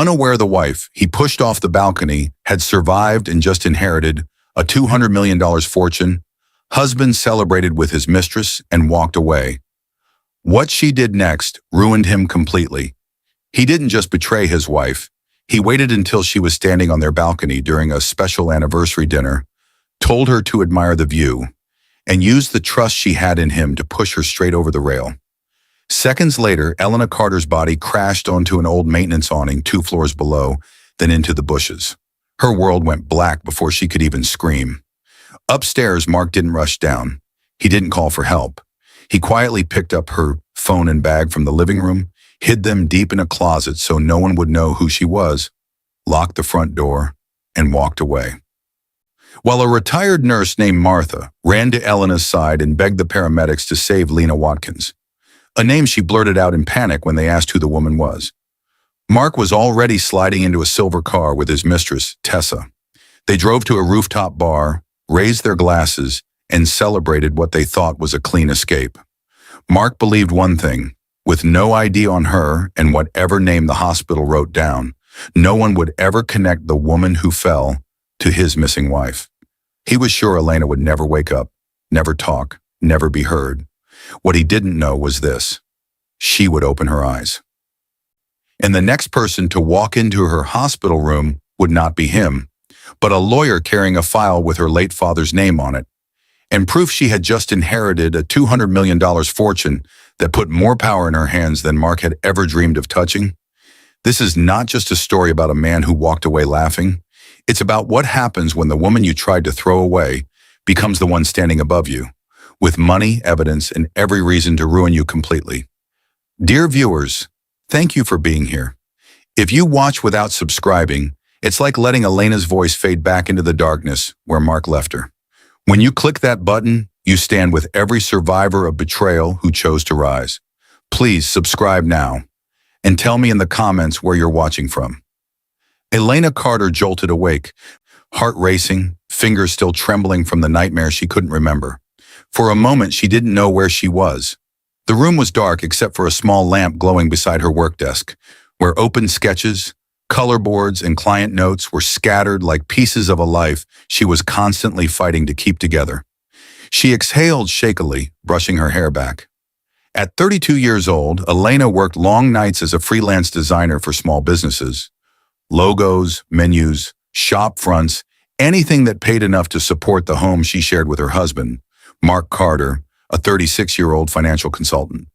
Unaware the wife, he pushed off the balcony, had survived and just inherited a $200 million fortune. Husband celebrated with his mistress and walked away. What she did next ruined him completely. He didn't just betray his wife. He waited until she was standing on their balcony during a special anniversary dinner, told her to admire the view, and used the trust she had in him to push her straight over the rail. Seconds later, Elena Carter's body crashed onto an old maintenance awning 2 floors below, then into the bushes. Her world went black before she could even scream. Upstairs, Mark didn't rush down. He didn't call for help. He quietly picked up her phone and bag from the living room, hid them deep in a closet so no one would know who she was, locked the front door, and walked away. While a retired nurse named Martha ran to Elena's side and begged the paramedics to save Lena Watkins, a name she blurted out in panic when they asked who the woman was. Mark was already sliding into a silver car with his mistress, Tessa. They drove to a rooftop bar, raised their glasses, and celebrated what they thought was a clean escape. Mark believed one thing: with no ID on her and whatever name the hospital wrote down, no one would ever connect the woman who fell to his missing wife. He was sure Elena would never wake up, never talk, never be heard. What he didn't know was this: she would open her eyes. And the next person to walk into her hospital room would not be him, but a lawyer carrying a file with her late father's name on it, and proof she had just inherited a $200 million fortune that put more power in her hands than Mark had ever dreamed of touching. This is not just a story about a man who walked away laughing. It's about what happens when the woman you tried to throw away becomes the one standing above you, with money, evidence, and every reason to ruin you completely. Dear viewers, thank you for being here. If you watch without subscribing, it's like letting Elena's voice fade back into the darkness where Mark left her. When you click that button, you stand with every survivor of betrayal who chose to rise. Please subscribe now and tell me in the comments where you're watching from. Elena Carter jolted awake, heart racing, fingers still trembling from the nightmare she couldn't remember. For a moment, she didn't know where she was. The room was dark except for a small lamp glowing beside her work desk, where open sketches, color boards, and client notes were scattered like pieces of a life she was constantly fighting to keep together. She exhaled shakily, brushing her hair back. At 32 years old, Elena worked long nights as a freelance designer for small businesses. Logos, menus, shop fronts, anything that paid enough to support the home she shared with her husband, Mark Carter, a 36-year-old financial consultant.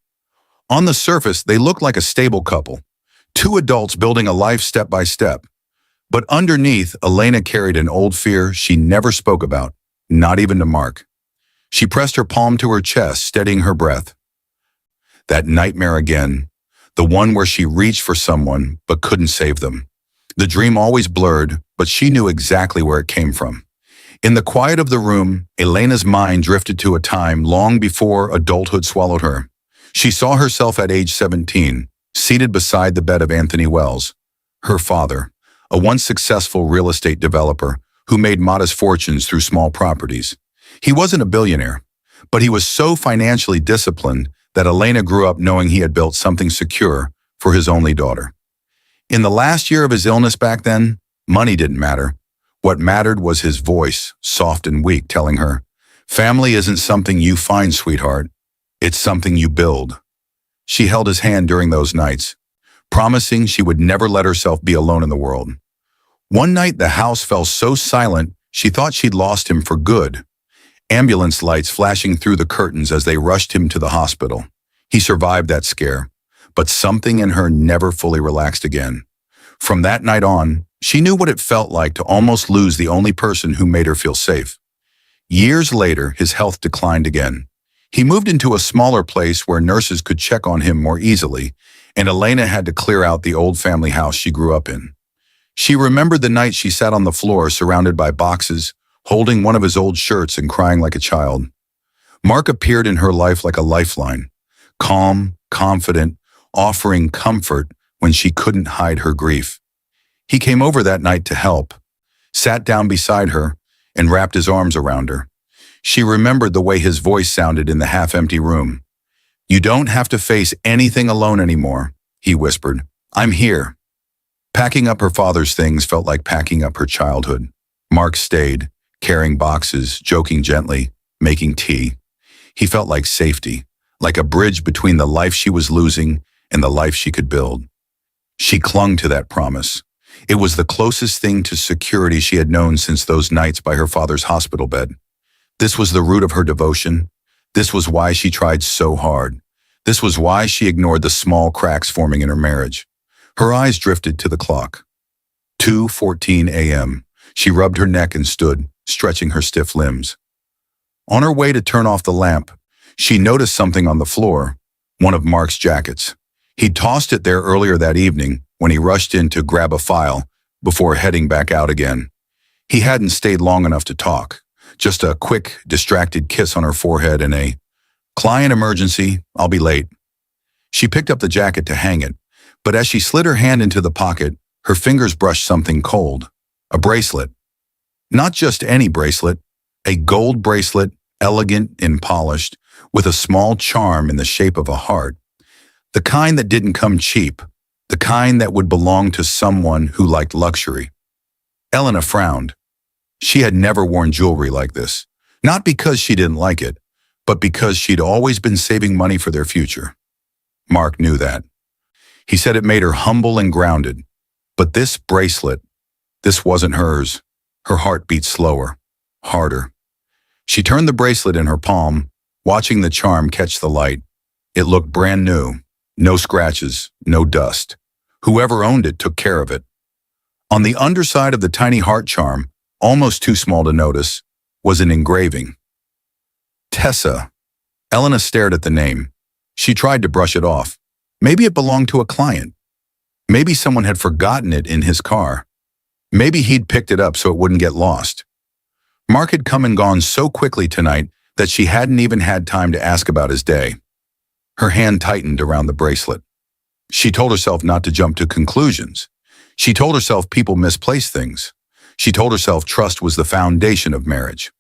On the surface, they looked like a stable couple, 2 adults building a life step by step. But underneath, Elena carried an old fear she never spoke about, not even to Mark. She pressed her palm to her chest, steadying her breath. That nightmare again, the one where she reached for someone but couldn't save them. The dream always blurred, but she knew exactly where it came from. In the quiet of the room, Elena's mind drifted to a time long before adulthood swallowed her. She saw herself at age 17, seated beside the bed of Anthony Wells, her father, a once successful real estate developer who made modest fortunes through small properties. He wasn't a billionaire, but he was so financially disciplined that Elena grew up knowing he had built something secure for his only daughter. In the last year of his illness back then, money didn't matter. What mattered was his voice, soft and weak, telling her, "Family isn't something you find, sweetheart. It's something you build." She held his hand during those nights, promising she would never let herself be alone in the world. One night, the house fell so silent, she thought she'd lost him for good. Ambulance lights flashing through the curtains as they rushed him to the hospital. He survived that scare, but something in her never fully relaxed again. From that night on, she knew what it felt like to almost lose the only person who made her feel safe. Years later, his health declined again. He moved into a smaller place where nurses could check on him more easily, and Elena had to clear out the old family house she grew up in. She remembered the night she sat on the floor surrounded by boxes, holding one of his old shirts and crying like a child. Mark appeared in her life like a lifeline, calm, confident, offering comfort when she couldn't hide her grief. He came over that night to help, sat down beside her, and wrapped his arms around her. She remembered the way his voice sounded in the half-empty room. "You don't have to face anything alone anymore," he whispered. "I'm here." Packing up her father's things felt like packing up her childhood. Mark stayed, carrying boxes, joking gently, making tea. He felt like safety, like a bridge between the life she was losing and the life she could build. She clung to that promise. It was the closest thing to security she had known since those nights by her father's hospital bed. This was the root of her devotion. This was why she tried so hard. This was why she ignored the small cracks forming in her marriage. Her eyes drifted to the clock. 2:14 a.m. She rubbed her neck and stood, stretching her stiff limbs. On her way to turn off the lamp, she noticed something on the floor, one of Mark's jackets. He'd tossed it there earlier that evening when he rushed in to grab a file before heading back out again. He hadn't stayed long enough to talk. Just a quick, distracted kiss on her forehead and a, "Client emergency, I'll be late." She picked up the jacket to hang it, but as she slid her hand into the pocket, her fingers brushed something cold. A bracelet. Not just any bracelet, a gold bracelet, elegant and polished, with a small charm in the shape of a heart. The kind that didn't come cheap, the kind that would belong to someone who liked luxury. Elena frowned. She had never worn jewelry like this, not because she didn't like it, but because she'd always been saving money for their future. Mark knew that. He said it made her humble and grounded. But this bracelet, this wasn't hers. Her heart beat slower, harder. She turned the bracelet in her palm, watching the charm catch the light. It looked brand new. No scratches, no dust. Whoever owned it took care of it. On the underside of the tiny heart charm, almost too small to notice, was an engraving. Tessa. Elena stared at the name. She tried to brush it off. Maybe it belonged to a client. Maybe someone had forgotten it in his car. Maybe he'd picked it up so it wouldn't get lost. Mark had come and gone so quickly tonight that she hadn't even had time to ask about his day. Her hand tightened around the bracelet. She told herself not to jump to conclusions. She told herself people misplace things. She told herself trust was the foundation of marriage.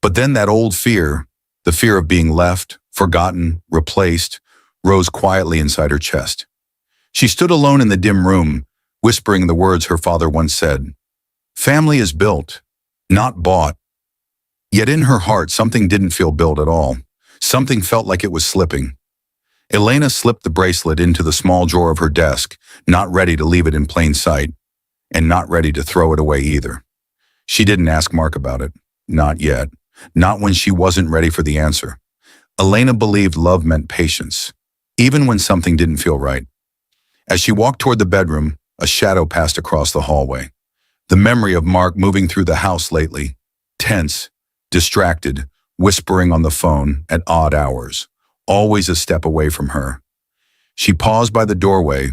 But then that old fear, the fear of being left, forgotten, replaced, rose quietly inside her chest. She stood alone in the dim room, whispering the words her father once said. Family is built, not bought. Yet in her heart, something didn't feel built at all. Something felt like it was slipping. Elena slipped the bracelet into the small drawer of her desk, not ready to leave it in plain sight, and not ready to throw it away either. She didn't ask Mark about it. Not yet. Not when she wasn't ready for the answer. Elena believed love meant patience, even when something didn't feel right. As she walked toward the bedroom, a shadow passed across the hallway. The memory of Mark moving through the house lately, tense, distracted, whispering on the phone at odd hours, always a step away from her. She paused by the doorway,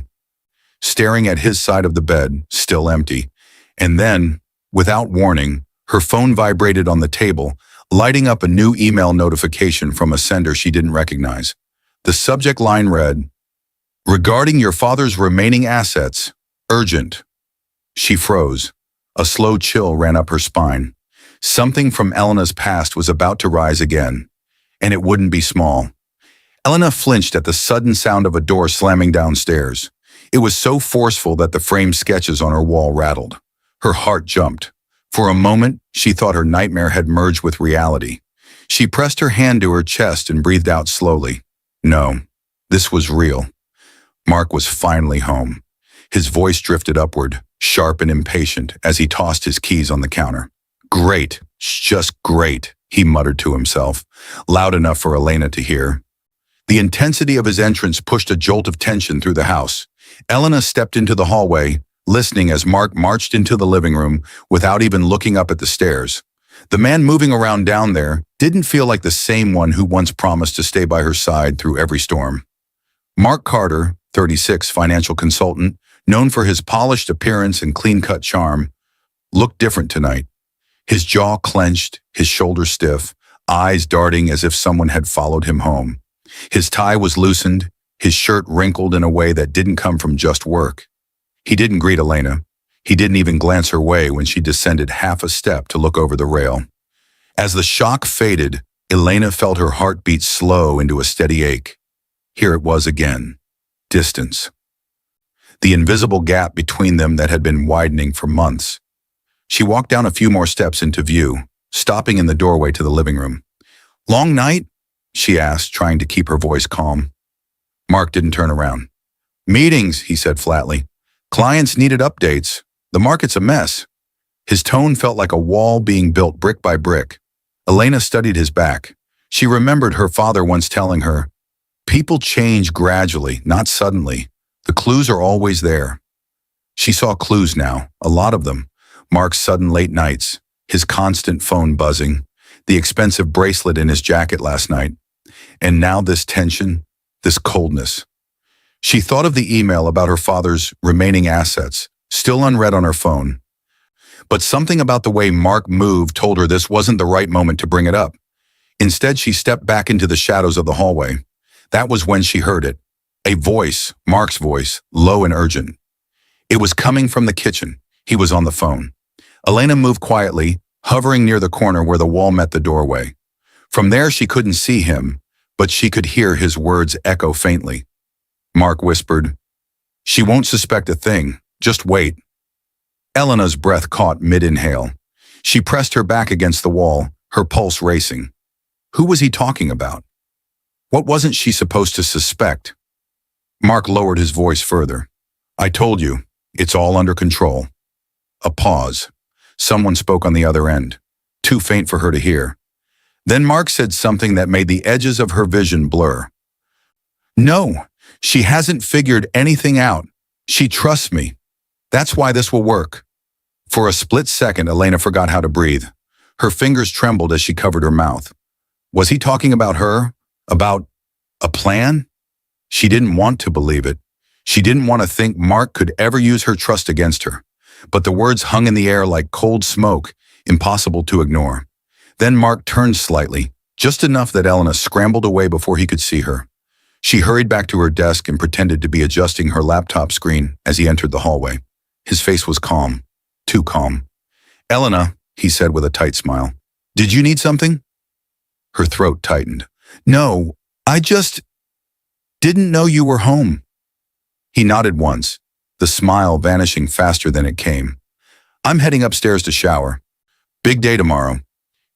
staring at his side of the bed, still empty, and then, without warning, her phone vibrated on the table, lighting up a new email notification from a sender she didn't recognize. The subject line read, "Regarding your father's remaining assets, urgent." She froze. A slow chill ran up her spine. Something from Elena's past was about to rise again, and it wouldn't be small. Elena flinched at the sudden sound of a door slamming downstairs. It was so forceful that the framed sketches on her wall rattled. Her heart jumped. For a moment, she thought her nightmare had merged with reality. She pressed her hand to her chest and breathed out slowly. No, this was real. Mark was finally home. His voice drifted upward, sharp and impatient, as he tossed his keys on the counter. Great, just great, he muttered to himself, loud enough for Elena to hear. The intensity of his entrance pushed a jolt of tension through the house. Elena stepped into the hallway, listening as Mark marched into the living room without even looking up at the stairs. The man moving around down there didn't feel like the same one who once promised to stay by her side through every storm. Mark Carter, 36, financial consultant, known for his polished appearance and clean-cut charm, looked different tonight. His jaw clenched, his shoulders stiff, eyes darting as if someone had followed him home. His tie was loosened, his shirt wrinkled in a way that didn't come from just work. He didn't greet Elena. He didn't even glance her way when she descended half a step to look over the rail. As the shock faded, Elena felt her heart beat slow into a steady ache. Here it was again. Distance. the invisible gap between them that had been widening for months. She walked down a few more steps into view, stopping in the doorway to the living room. "Long night?" she asked, trying to keep her voice calm. Mark didn't turn around. "Meetings," he said flatly. "Clients needed updates. The market's a mess." His tone felt like a wall being built brick by brick. Elena studied his back. She remembered her father once telling her, "People change gradually, not suddenly. The clues are always there." She saw clues now, a lot of them. Mark's sudden late nights, his constant phone buzzing, the expensive bracelet in his jacket last night. And now this tension, this coldness. She thought of the email about her father's remaining assets, still unread on her phone. But something about the way Mark moved told her this wasn't the right moment to bring it up. Instead, she stepped back into the shadows of the hallway. That was when she heard it. A voice, Mark's voice, low and urgent. It was coming from the kitchen. He was on the phone. Elena moved quietly, hovering near the corner where the wall met the doorway. From there, she couldn't see him, but she could hear his words echo faintly. Mark whispered, "She won't suspect a thing. Just wait." Elena's breath caught mid-inhale. She pressed her back against the wall, her pulse racing. Who was he talking about? What wasn't she supposed to suspect? Mark lowered his voice further. "I told you, it's all under control." A pause. Someone spoke on the other end, too faint for her to hear. Then Mark said something that made the edges of her vision blur. "No, she hasn't figured anything out. She trusts me. That's why this will work." For a split second, Elena forgot how to breathe. Her fingers trembled as she covered her mouth. Was he talking about her? About a plan? She didn't want to believe it. She didn't want to think Mark could ever use her trust against her. But the words hung in the air like cold smoke, impossible to ignore. Then Mark turned slightly, just enough that Elena scrambled away before he could see her. She hurried back to her desk and pretended to be adjusting her laptop screen as he entered the hallway. His face was calm, too calm. "Elena," he said with a tight smile, "did you need something?" Her throat tightened. "No, I just didn't know you were home." He nodded once, the smile vanishing faster than it came. "I'm heading upstairs to shower. Big day tomorrow."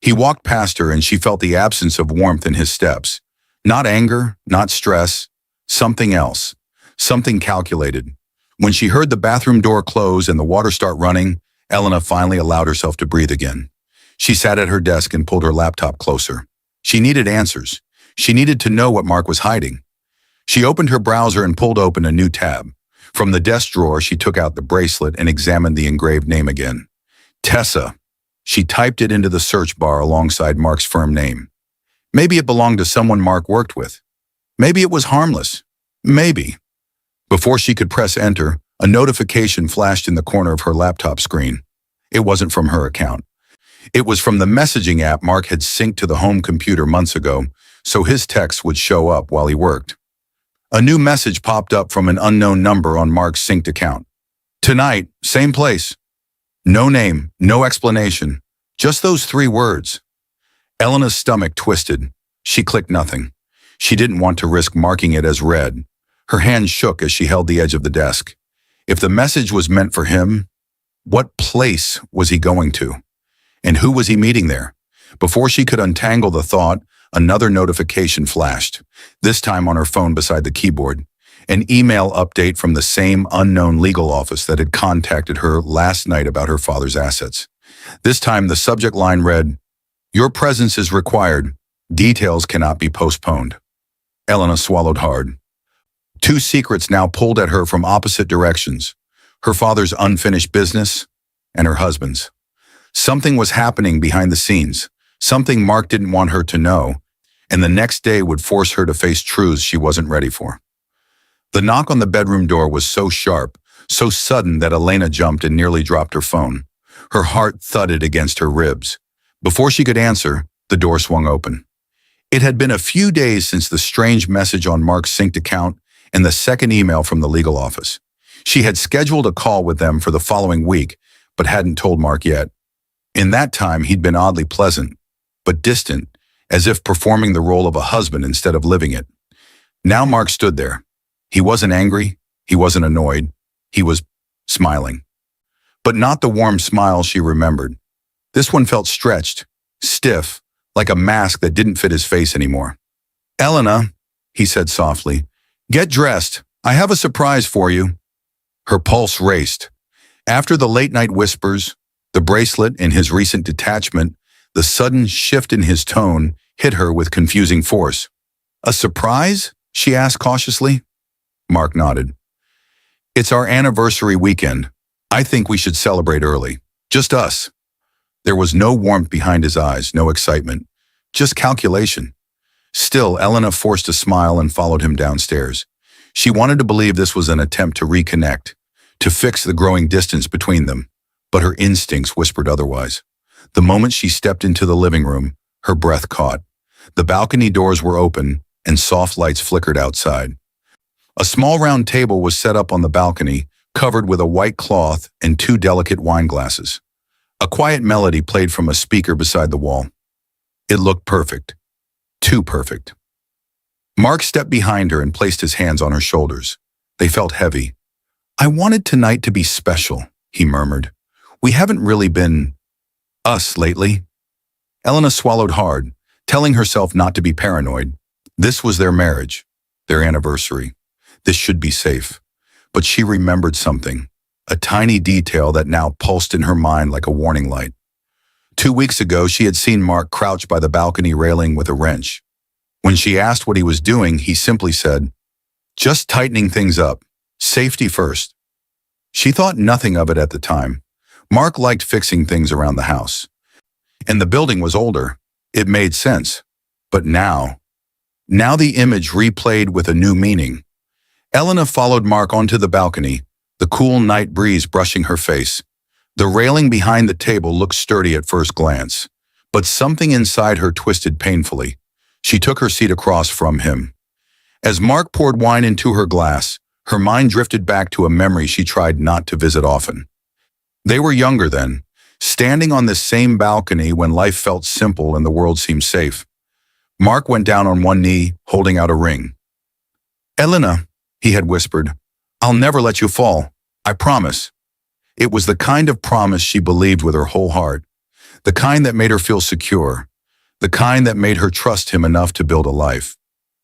He walked past her and she felt the absence of warmth in his steps. Not anger, not stress, something else, something calculated. When she heard the bathroom door close and the water start running, Elena finally allowed herself to breathe again. She sat at her desk and pulled her laptop closer. She needed answers. She needed to know what Mark was hiding. She opened her browser and pulled open a new tab. From the desk drawer, she took out the bracelet and examined the engraved name again. Tessa. She typed it into the search bar alongside Mark's firm name. Maybe it belonged to someone Mark worked with. Maybe it was harmless. Maybe. Before she could press enter, a notification flashed in the corner of her laptop screen. It wasn't from her account. It was from the messaging app Mark had synced to the home computer months ago, so his texts would show up while he worked. A new message popped up from an unknown number on Mark's synced account. "Tonight, same place." No name, no explanation, just those 3 words. Elena's stomach twisted. She clicked nothing. She didn't want to risk marking it as read. Her hand shook as she held the edge of the desk. If the message was meant for him, what place was he going to? And who was he meeting there? Before she could untangle the thought, another notification flashed, this time on her phone beside the keyboard. An email update from the same unknown legal office that had contacted her last night about her father's assets. This time the subject line read, "Your presence is required. Details cannot be postponed." Elena swallowed hard. 2 secrets now pulled at her from opposite directions. Her father's unfinished business and her husband's. Something was happening behind the scenes, something Mark didn't want her to know, and the next day would force her to face truths she wasn't ready for. The knock on the bedroom door was so sharp, so sudden that Elena jumped and nearly dropped her phone. Her heart thudded against her ribs. Before she could answer, the door swung open. It had been a few days since the strange message on Mark's synced account and the second email from the legal office. She had scheduled a call with them for the following week, but hadn't told Mark yet. In that time, he'd been oddly pleasant, but distant, as if performing the role of a husband instead of living it. Now Mark stood there. He wasn't angry. He wasn't annoyed. He was smiling. But not the warm smile she remembered. This one felt stretched, stiff, like a mask that didn't fit his face anymore. "Elena," he said softly, "get dressed. I have a surprise for you." Her pulse raced. After the late-night whispers, the bracelet and his recent detachment, the sudden shift in his tone hit her with confusing force. "A surprise?" she asked cautiously. Mark nodded. "It's our anniversary weekend. I think we should celebrate early. Just us." There was no warmth behind his eyes, no excitement, just calculation. Still, Elena forced a smile and followed him downstairs. She wanted to believe this was an attempt to reconnect, to fix the growing distance between them, but her instincts whispered otherwise. The moment she stepped into the living room, her breath caught. The balcony doors were open, and soft lights flickered outside. A small round table was set up on the balcony, covered with a white cloth and two delicate wine glasses. A quiet melody played from a speaker beside the wall. It looked perfect. Too perfect. Mark stepped behind her and placed his hands on her shoulders. They felt heavy. "I wanted tonight to be special," he murmured. "We haven't really been us lately." Elena swallowed hard, telling herself not to be paranoid. This was their marriage, their anniversary. This should be safe. But she remembered something, a tiny detail that now pulsed in her mind like a warning light. 2 weeks ago, she had seen Mark crouch by the balcony railing with a wrench. When she asked what he was doing, he simply said, "Just tightening things up. Safety first." She thought nothing of it at the time. Mark liked fixing things around the house. And the building was older. It made sense. But now the image replayed with a new meaning. Elena followed Mark onto the balcony, the cool night breeze brushing her face. The railing behind the table looked sturdy at first glance, but something inside her twisted painfully. She took her seat across from him. As Mark poured wine into her glass, her mind drifted back to a memory she tried not to visit often. They were younger then, standing on this same balcony when life felt simple and the world seemed safe. Mark went down on one knee, holding out a ring. "Elena," he had whispered, "I'll never let you fall. I promise." It was the kind of promise she believed with her whole heart, the kind that made her feel secure, the kind that made her trust him enough to build a life.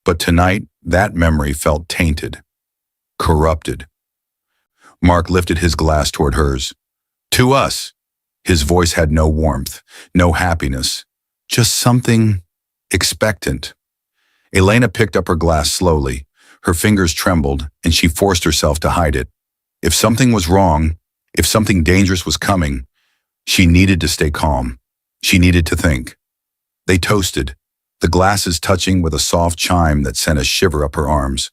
But tonight, that memory felt tainted, corrupted. Mark lifted his glass toward hers. "To us." His voice had no warmth, no happiness, just something expectant. Elena picked up her glass slowly. Her fingers trembled, and she forced herself to hide it. If something was wrong, if something dangerous was coming, she needed to stay calm. She needed to think. They toasted, the glasses touching with a soft chime that sent a shiver up her arms.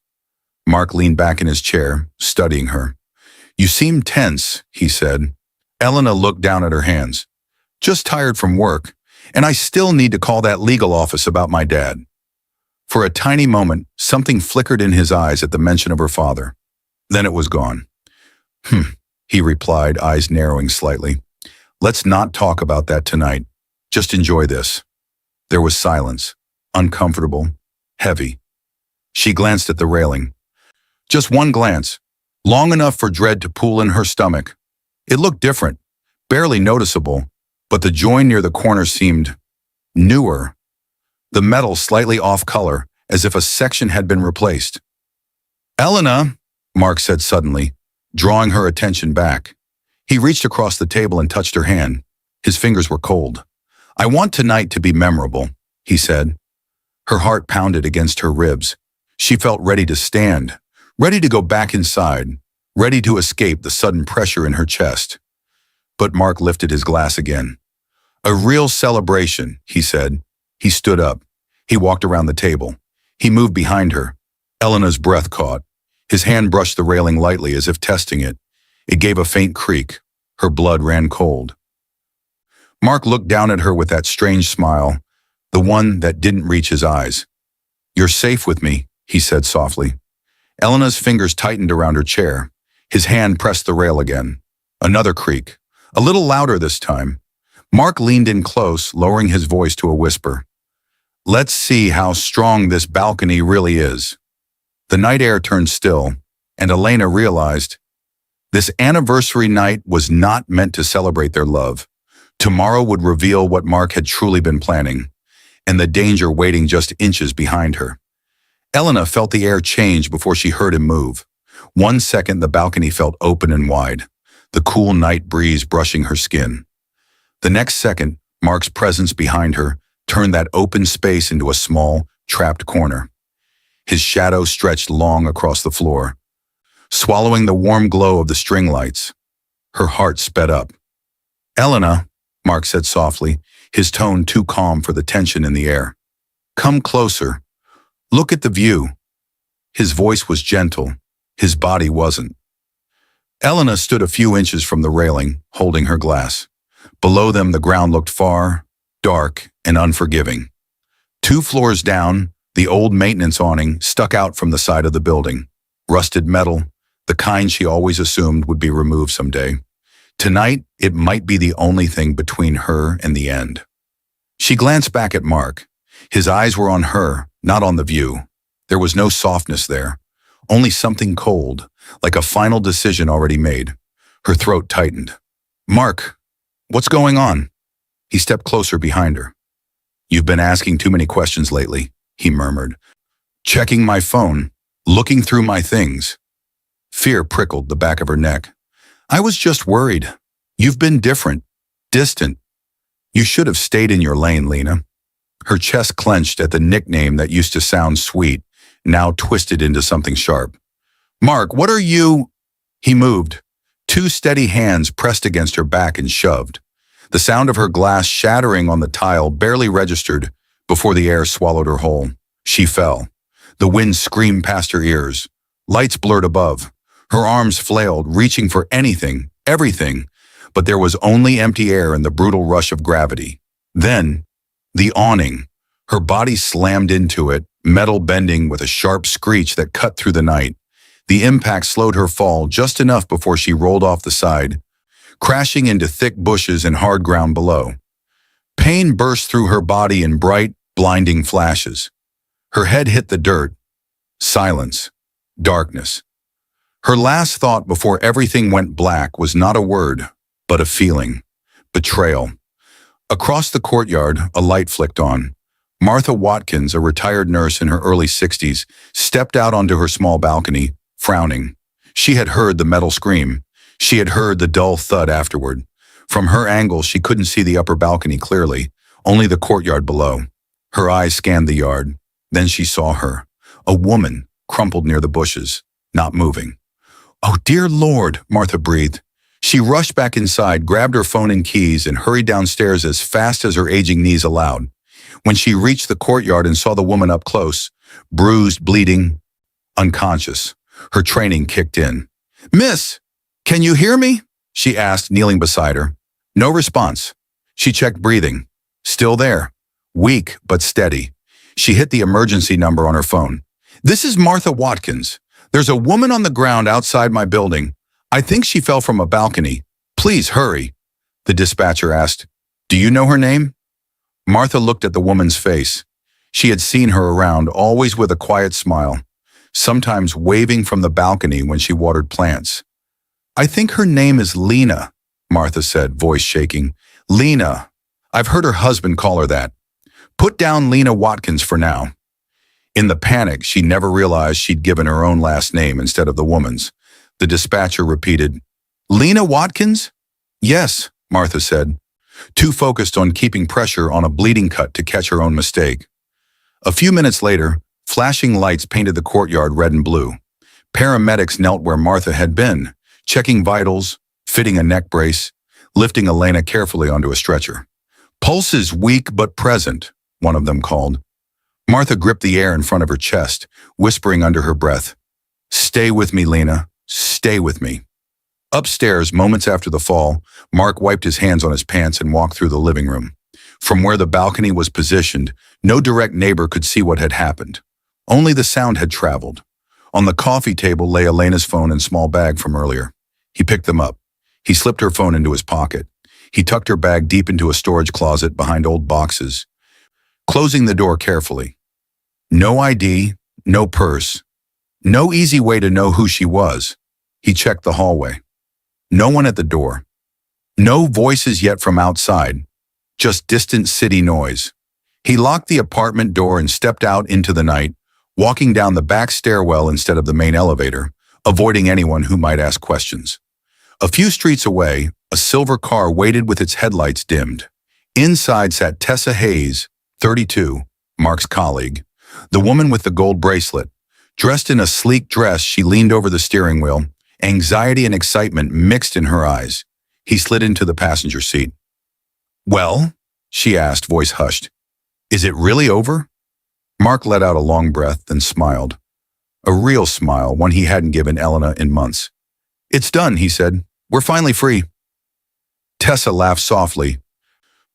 Mark leaned back in his chair, studying her. "You seem tense," he said. Elena looked down at her hands. "Just tired from work, and I still need to call that legal office about my dad." For a tiny moment, something flickered in his eyes at the mention of her father. Then it was gone. He replied, eyes narrowing slightly. "Let's not talk about that tonight. Just enjoy this." There was silence, uncomfortable, heavy. She glanced at the railing. Just one glance, long enough for dread to pool in her stomach. It looked different, barely noticeable, but the join near the corner seemed newer. The metal slightly off color, as if a section had been replaced. "Elena," Mark said suddenly, drawing her attention back. He reached across the table and touched her hand. His fingers were cold. "I want tonight to be memorable," he said. Her heart pounded against her ribs. She felt ready to stand, ready to go back inside, ready to escape the sudden pressure in her chest. But Mark lifted his glass again. "A real celebration," he said. He stood up. He walked around the table. He moved behind her. Elena's breath caught. His hand brushed the railing lightly as if testing it. It gave a faint creak. Her blood ran cold. Mark looked down at her with that strange smile, the one that didn't reach his eyes. "You're safe with me," he said softly. Elena's fingers tightened around her chair. His hand pressed the rail again. Another creak, a little louder this time. Mark leaned in close, lowering his voice to a whisper. "Let's see how strong this balcony really is." The night air turned still, and Elena realized This anniversary night was not meant to celebrate their love. Tomorrow would reveal what Mark had truly been planning, and the danger waiting just inches behind her. Elena felt the air change before she heard him move. 1 second, the balcony felt open and wide, the cool night breeze brushing her skin. The next second, Mark's presence behind her turned that open space into a small, trapped corner. His shadow stretched long across the floor, swallowing the warm glow of the string lights. Her heart sped up. "Elena," Mark said softly, his tone too calm for the tension in the air. "Come closer. Look at the view." His voice was gentle. His body wasn't. Elena stood a few inches from the railing, holding her glass. Below them, the ground looked far, dark, and unforgiving. 2 floors down, the old maintenance awning stuck out from the side of the building. Rusted metal, the kind she always assumed would be removed someday. Tonight, it might be the only thing between her and the end. She glanced back at Mark. His eyes were on her, not on the view. There was no softness there, only something cold, like a final decision already made. Her throat tightened. "Mark, what's going on?" He stepped closer behind her. "You've been asking too many questions lately," he murmured. "Checking my phone, looking through my things." Fear prickled the back of her neck. "I was just worried. You've been different, distant. You should have stayed in your lane, Lena." Her chest clenched at the nickname that used to sound sweet, now twisted into something sharp. "Mark, what are you—" He moved. 2 steady hands pressed against her back and shoved. The sound of her glass shattering on the tile barely registered before the air swallowed her whole. She fell. The wind screamed past her ears. Lights blurred above. Her arms flailed, reaching for anything, everything, but there was only empty air and the brutal rush of gravity. Then, the awning. Her body slammed into it, metal bending with a sharp screech that cut through the night. The impact slowed her fall just enough before she rolled off the side, crashing into thick bushes and hard ground below. Pain burst through her body in bright, blinding flashes. Her head hit the dirt. Silence. Darkness. Her last thought before everything went black was not a word, but a feeling. Betrayal. Across the courtyard, a light flicked on. Martha Watkins, a retired nurse in her early 60s, stepped out onto her small balcony, frowning. She had heard the metal scream. She had heard the dull thud afterward. From her angle, she couldn't see the upper balcony clearly, only the courtyard below. Her eyes scanned the yard. Then she saw her, a woman, crumpled near the bushes, not moving. "Oh, dear Lord," Martha breathed. She rushed back inside, grabbed her phone and keys, and hurried downstairs as fast as her aging knees allowed. When she reached the courtyard and saw the woman up close, bruised, bleeding, unconscious, her training kicked in. "Miss, can you hear me?" she asked, kneeling beside her. No response. She checked breathing. Still there. Weak, but steady. She hit the emergency number on her phone. "This is Martha Watkins. There's a woman on the ground outside my building. I think she fell from a balcony. Please hurry." The dispatcher asked, "Do you know her name?" Martha looked at the woman's face. She had seen her around, always with a quiet smile, sometimes waving from the balcony when she watered plants. "I think her name is Lena," Martha said, voice shaking. "Lena. I've heard her husband call her that. Put down Lena Watkins for now." In the panic, she never realized she'd given her own last name instead of the woman's. The dispatcher repeated, "Lena Watkins?" "Yes," Martha said, too focused on keeping pressure on a bleeding cut to catch her own mistake. A few minutes later, flashing lights painted the courtyard red and blue. Paramedics knelt where Martha had been, checking vitals, fitting a neck brace, lifting Elena carefully onto a stretcher. "Pulses weak but present," one of them called. Martha gripped the air in front of her chest, whispering under her breath, "Stay with me, Lena. Stay with me." Upstairs, moments after the fall, Mark wiped his hands on his pants and walked through the living room. From where the balcony was positioned, no direct neighbor could see what had happened. Only the sound had traveled. On the coffee table lay Elena's phone and small bag from earlier. He picked them up. He slipped her phone into his pocket. He tucked her bag deep into a storage closet behind old boxes, closing the door carefully. No ID, no purse, no easy way to know who she was. He checked the hallway. No one at the door. No voices yet from outside, just distant city noise. He locked the apartment door and stepped out into the night, walking down the back stairwell instead of the main elevator, avoiding anyone who might ask questions. A few streets away, a silver car waited with its headlights dimmed. Inside sat Tessa Hayes, 32, Mark's colleague, the woman with the gold bracelet. Dressed in a sleek dress, she leaned over the steering wheel, anxiety and excitement mixed in her eyes. He slid into the passenger seat. "Well?" she asked, voice hushed. "Is it really over?" Mark let out a long breath and smiled. A real smile, one he hadn't given Elena in months. "It's done," he said. "We're finally free." Tessa laughed softly,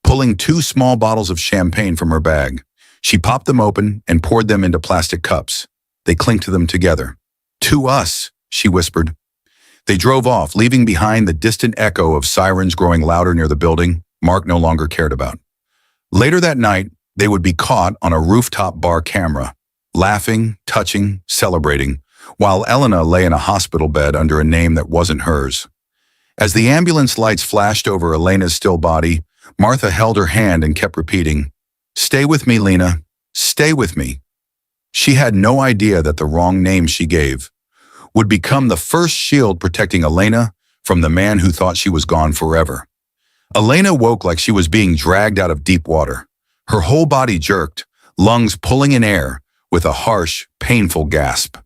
pulling 2 small bottles of champagne from her bag. She popped them open and poured them into plastic cups. They clinked to them together. "To us," she whispered. They drove off, leaving behind the distant echo of sirens growing louder near the building Mark no longer cared about. Later that night, they would be caught on a rooftop bar camera, laughing, touching, celebrating, while Elena lay in a hospital bed under a name that wasn't hers. As the ambulance lights flashed over Elena's still body, Martha held her hand and kept repeating, "Stay with me, Lena. Stay with me." She had no idea that the wrong name she gave would become the first shield protecting Elena from the man who thought she was gone forever. Elena woke like she was being dragged out of deep water. Her whole body jerked, lungs pulling in air, with a harsh, painful gasp.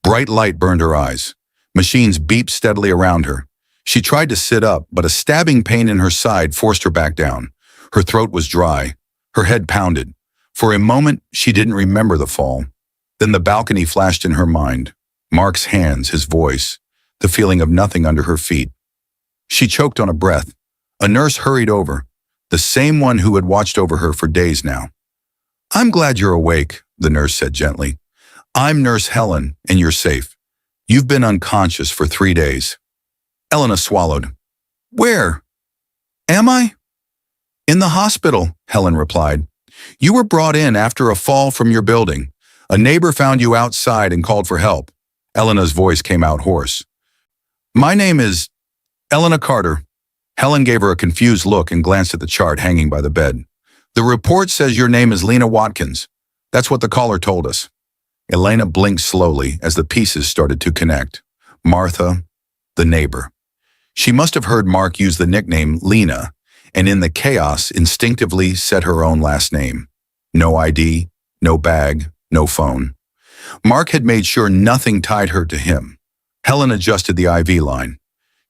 Bright light burned her eyes. Machines beeped steadily around her. She tried to sit up, but a stabbing pain in her side forced her back down. Her throat was dry. Her head pounded. For a moment, she didn't remember the fall. Then the balcony flashed in her mind. Mark's hands, his voice, the feeling of nothing under her feet. She choked on a breath. A nurse hurried over, the same one who had watched over her for days now. "I'm glad you're awake," the nurse said gently. "I'm Nurse Helen, and you're safe. You've been unconscious for 3 days." Elena swallowed. "Where? Am I?" "In the hospital," Helen replied. "You were brought in after a fall from your building. A neighbor found you outside and called for help." Elena's voice came out hoarse. "My name is Elena Carter." Helen gave her a confused look and glanced at the chart hanging by the bed. "The report says your name is Lena Watkins. That's what the caller told us." Elena blinked slowly as the pieces started to connect. Martha, the neighbor. She must have heard Mark use the nickname Lena, and in the chaos instinctively said her own last name. No ID, no bag, no phone. Mark had made sure nothing tied her to him. Helen adjusted the IV line.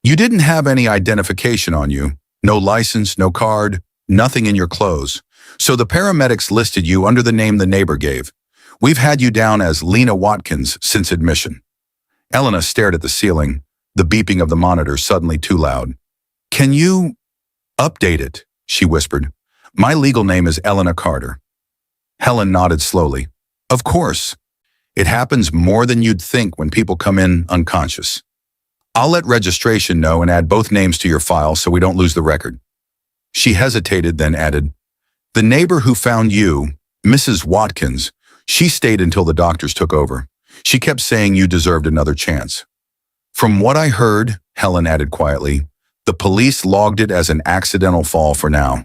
"You didn't have any identification on you. No license, no card, nothing in your clothes. So the paramedics listed you under the name the neighbor gave. We've had you down as Lena Watkins since admission." Elena stared at the ceiling, the beeping of the monitor suddenly too loud. "Can you update it?" she whispered. "My legal name is Elena Carter." Helen nodded slowly. "Of course. It happens more than you'd think when people come in unconscious. I'll let registration know and add both names to your file so we don't lose the record." She hesitated, then added, "The neighbor who found you, Mrs. Watkins, she stayed until the doctors took over. She kept saying you deserved another chance." "From what I heard," Helen added quietly, "the police logged it as an accidental fall for now.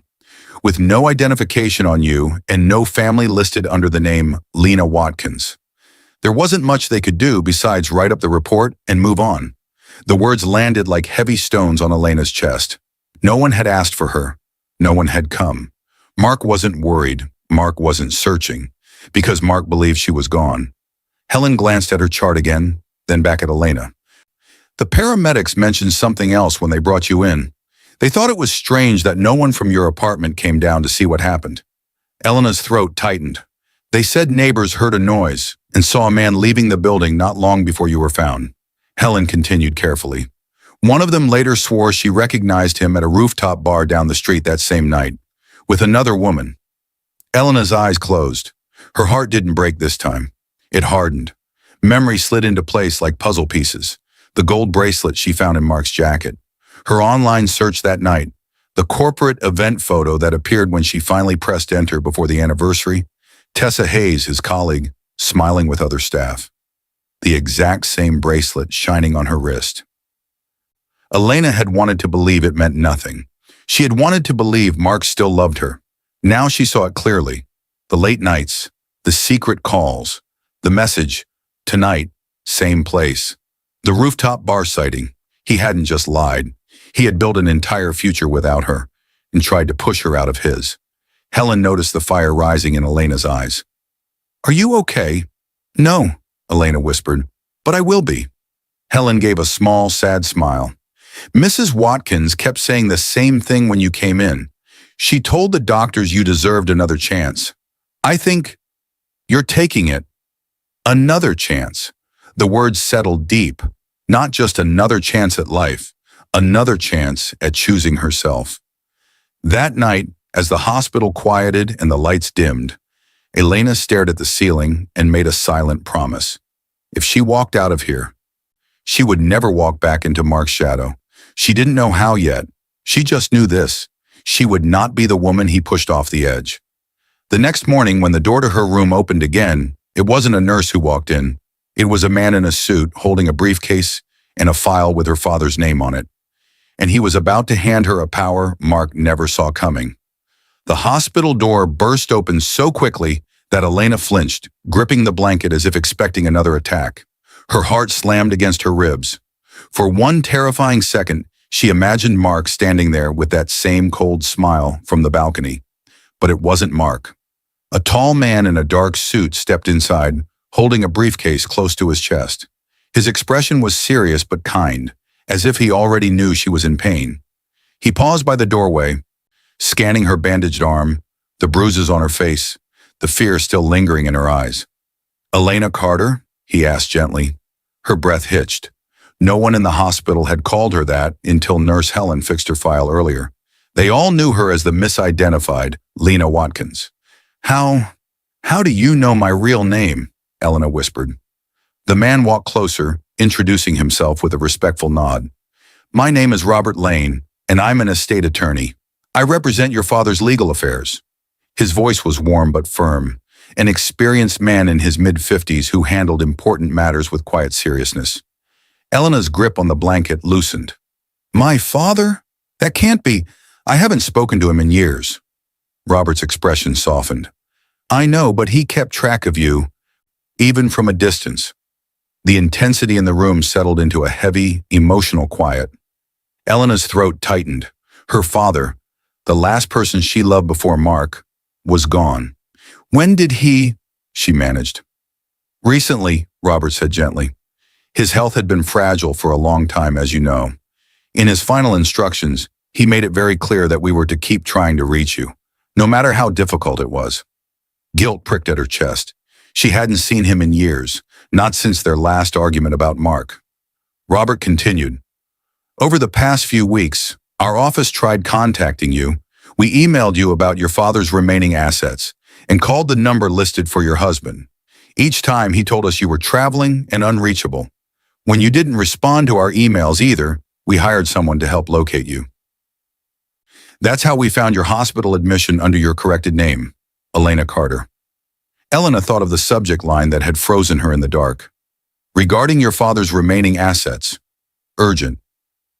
With no identification on you and no family listed under the name Lena Watkins. There wasn't much they could do besides write up the report and move on." The words landed like heavy stones on Elena's chest. No one had asked for her. No one had come. Mark wasn't worried. Mark wasn't searching, because Mark believed she was gone. Helen glanced at her chart again, then back at Elena. "The paramedics mentioned something else when they brought you in. They thought it was strange that no one from your apartment came down to see what happened." Elena's throat tightened. "They said neighbors heard a noise and saw a man leaving the building not long before you were found." Helen continued carefully. "One of them later swore she recognized him at a rooftop bar down the street that same night, with another woman." Elena's eyes closed. Her heart didn't break this time. It hardened. Memory slid into place like puzzle pieces. The gold bracelet she found in Mark's jacket. Her online search that night. The corporate event photo that appeared when she finally pressed enter before the anniversary. Tessa Hayes, his colleague, smiling with other staff. The exact same bracelet shining on her wrist. Elena had wanted to believe it meant nothing. She had wanted to believe Mark still loved her. Now she saw it clearly. The late nights, the secret calls, the message, tonight, same place. The rooftop bar sighting. He hadn't just lied. He had built an entire future without her and tried to push her out of his. Helen noticed the fire rising in Elena's eyes. "Are you okay?" "No," Elena whispered, "but I will be." Helen gave a small, sad smile. "Mrs. Watkins kept saying the same thing when you came in. She told the doctors you deserved another chance. I think you're taking it. Another chance." The words settled deep. Not just another chance at life, another chance at choosing herself. That night, as the hospital quieted and the lights dimmed, Elena stared at the ceiling and made a silent promise. If she walked out of here, she would never walk back into Mark's shadow. She didn't know how yet. She just knew this. She would not be the woman he pushed off the edge. The next morning, when the door to her room opened again, it wasn't a nurse who walked in. It was a man in a suit holding a briefcase and a file with her father's name on it. And he was about to hand her a power Mark never saw coming. The hospital door burst open so quickly that Elena flinched, gripping the blanket as if expecting another attack. Her heart slammed against her ribs. For one terrifying second, she imagined Mark standing there with that same cold smile from the balcony. But it wasn't Mark. A tall man in a dark suit stepped inside, holding a briefcase close to his chest. His expression was serious but kind, as if he already knew she was in pain. He paused by the doorway, scanning her bandaged arm, the bruises on her face, the fear still lingering in her eyes. "Elena Carter?" he asked gently. Her breath hitched. No one in the hospital had called her that until Nurse Helen fixed her file earlier. They all knew her as the misidentified Lena Watkins. How do you know my real name?" Elena whispered. The man walked closer, introducing himself with a respectful nod. "My name is Robert Lane, and I'm an estate attorney. I represent your father's legal affairs." His voice was warm but firm, an experienced man in his mid-50s who handled important matters with quiet seriousness. Elena's grip on the blanket loosened. "My father? That can't be. I haven't spoken to him in years." Robert's expression softened. "I know, but he kept track of you, even from a distance." The intensity in the room settled into a heavy, emotional quiet. Elena's throat tightened. Her father, the last person she loved before Mark, was gone. "When did he?" she managed. "Recently," Robert said gently. "His health had been fragile for a long time, as you know. In his final instructions, he made it very clear that we were to keep trying to reach you, no matter how difficult it was." Guilt pricked at her chest. She hadn't seen him in years, not since their last argument about Mark. Robert continued, "Over the past few weeks, our office tried contacting you. We emailed you about your father's remaining assets and called the number listed for your husband. Each time he told us you were traveling and unreachable. When you didn't respond to our emails either, we hired someone to help locate you. That's how we found your hospital admission under your corrected name, Elena Carter." Elena thought of the subject line that had frozen her in the dark. "Regarding your father's remaining assets. Urgent."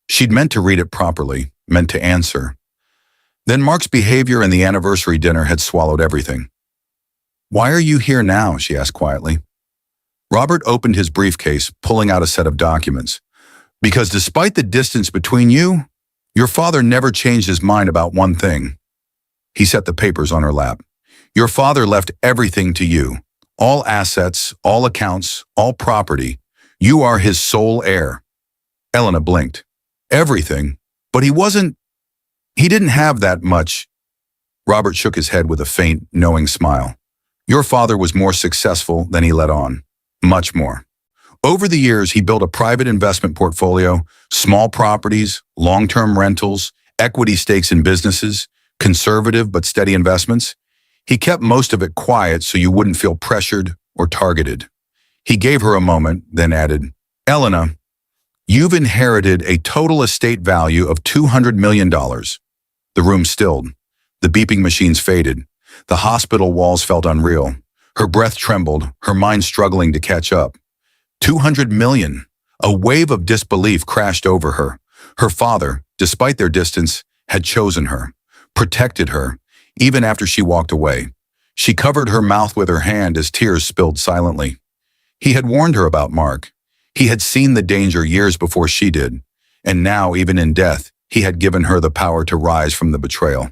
She'd meant to read it properly, meant to answer. Then Mark's behavior and the anniversary dinner had swallowed everything. "Why are you here now?" she asked quietly. Robert opened his briefcase, pulling out a set of documents. "Because despite the distance between you, your father never changed his mind about one thing." He set the papers on her lap. "Your father left everything to you. All assets, all accounts, all property. You are his sole heir." Elena blinked. "Everything? But he didn't have that much." Robert shook his head with a faint, knowing smile. "Your father was more successful than he let on. Much more. Over the years, he built a private investment portfolio, small properties, long-term rentals, equity stakes in businesses, conservative but steady investments. He kept most of it quiet so you wouldn't feel pressured or targeted." He gave her a moment, then added, "Elena, you've inherited a total estate value of $200 million. The room stilled. The beeping machines faded. The hospital walls felt unreal. Her breath trembled, her mind struggling to catch up. $200 million. A wave of disbelief crashed over her. Her father, despite their distance, had chosen her, protected her, even after she walked away. She covered her mouth with her hand as tears spilled silently. He had warned her about Mark. He had seen the danger years before she did, and now, even in death, he had given her the power to rise from the betrayal.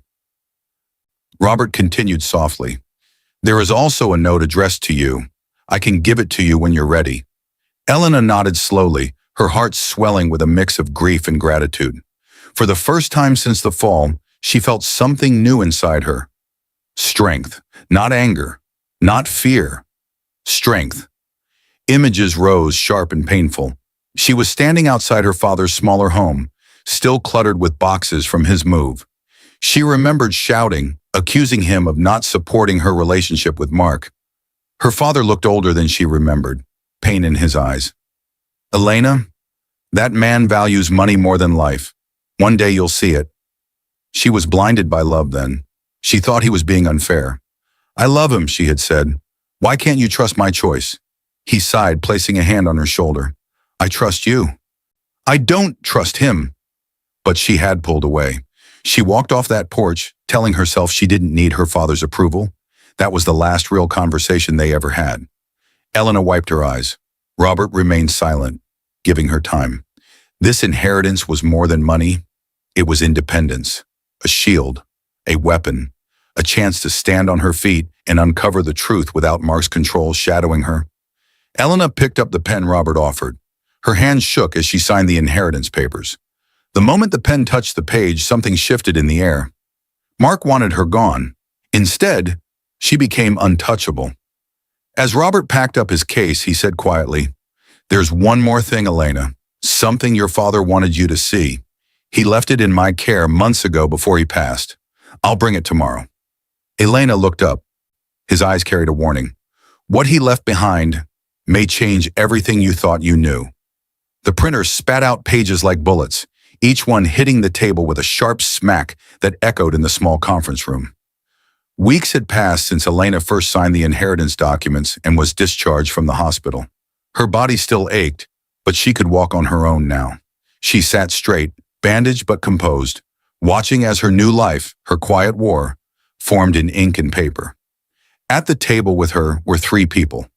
Robert continued softly, "There is also a note addressed to you. I can give it to you when you're ready." Elena nodded slowly, her heart swelling with a mix of grief and gratitude. For the first time since the fall, she felt something new inside her. Strength, not anger, not fear. Strength. Images rose, sharp and painful. She was standing outside her father's smaller home, still cluttered with boxes from his move. She remembered shouting, accusing him of not supporting her relationship with Mark. Her father looked older than she remembered, pain in his eyes. "Elena, that man values money more than life. One day you'll see it." She was blinded by love then. She thought he was being unfair. "I love him," she had said. "Why can't you trust my choice?" He sighed, placing a hand on her shoulder. "I trust you." "I don't trust him." But she had pulled away. She walked off that porch, telling herself she didn't need her father's approval. That was the last real conversation they ever had. Elena wiped her eyes. Robert remained silent, giving her time. This inheritance was more than money. It was independence, a shield, a weapon, a chance to stand on her feet and uncover the truth without Mark's control shadowing her. Elena picked up the pen Robert offered. Her hand shook as she signed the inheritance papers. The moment the pen touched the page, something shifted in the air. Mark wanted her gone. Instead, she became untouchable. As Robert packed up his case, he said quietly, "There's one more thing, Elena. Something your father wanted you to see. He left it in my care months ago before he passed. I'll bring it tomorrow." Elena looked up. His eyes carried a warning. "What he left behind may change everything you thought you knew." The printer spat out pages like bullets, each one hitting the table with a sharp smack that echoed in the small conference room. Weeks had passed since Elena first signed the inheritance documents and was discharged from the hospital. Her body still ached, but she could walk on her own now. She sat straight, bandaged but composed, watching as her new life, her quiet war, formed in ink and paper. At the table with her were three people.